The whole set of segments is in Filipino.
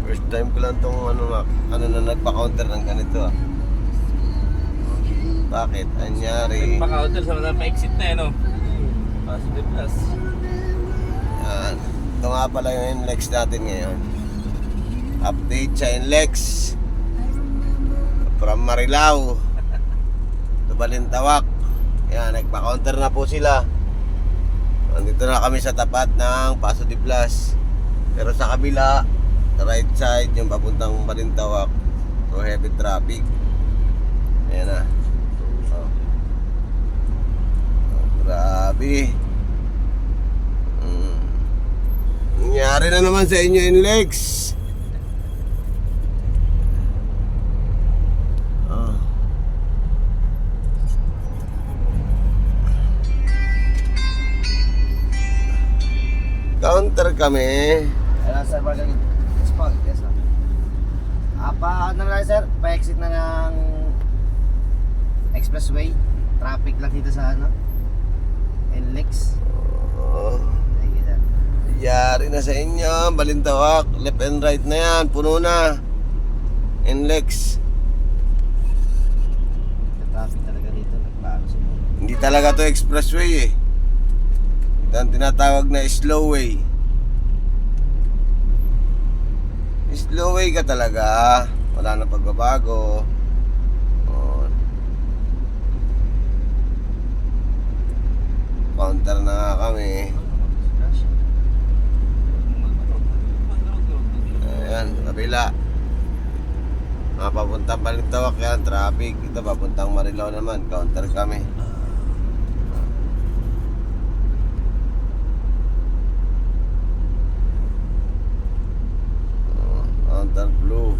First time ko lang tong ano na nagpa-counter ng ganito ah. Bakit? Anyari? Nagpa-counter sa mga pa-exit na yan, no? Positive plus. Yan. Ito nga pala yung NLEX natin ngayon. Update sa NLEX from Marilao to Balintawak. Yan, nagpa-counter na po sila. Nandito na kami sa tapat ng Paso de Blas. Pero sa kabila, sa right side, yung papuntang Balintawak, so heavy traffic. Ayan na. Oh. Oh, grabe. Nangyari na naman sa inyo NLEX. Counter kami. Ayan sir, bagay spot, yes sir. Ano na lang sir, pa-exit na ng expressway. Traffic lang dito sa NLEX. Oh, Sige sir. yari na sa inyo, Balintawak. Left and right na yan, puno na. NLEX. Traffic talaga dito, nagpaano sa mga. Hindi talaga to expressway eh. Ito ang tinatawag na slow way. Slow way ka talaga. Wala na pagbabago. Oh. Counter na nga kami. Ayan, kabila. Mga papuntang Balintawak yan, traffic. Ito papuntang Marilao naman, counter kami. Counter blue.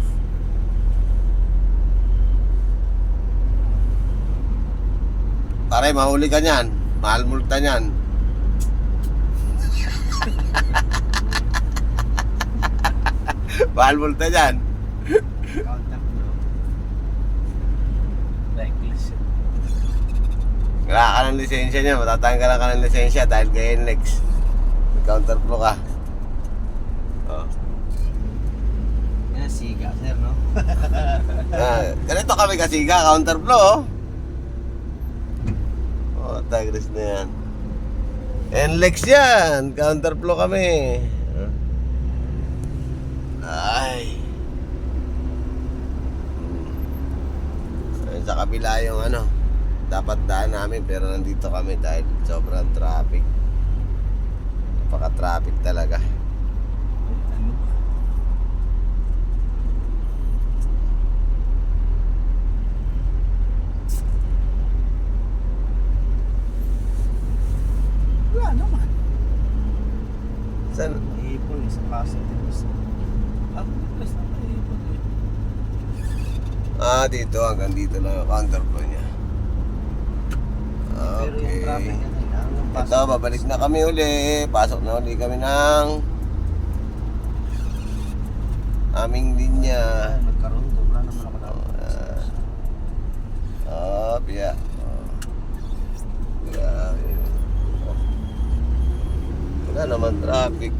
Pare, mahuli ka niyan. Mahal multa niyan. Mahal multa niyan. Counter flow. Blacklist. Wala ka ng lisensya niya. Matatanggalan ka ng lisensya dahil kay NLEX. Counter flow ka. Oh. Yan ang siga sir, no? Ganito kami kasiga, counter flow. Oh, tagres na yan. NLEX yan, counter flow kami. Ay. Ayun, sa kabila yung dapat daan namin pero nandito kami dahil sobrang traffic. Napaka-traffic talaga. Ano? Wala naman. Saan? Ipon, sa Paso de Blas. Ako, plus na kayo. Dito hanggang dito lang yung counter flow niya. Pero yung traffic Okay. yung Paso Ito, babalik na kami uli. Pasok na uli kami ng aming linya. nagkaroon, wala naman nakatapos. Biya. Grabe. Wala naman traffic.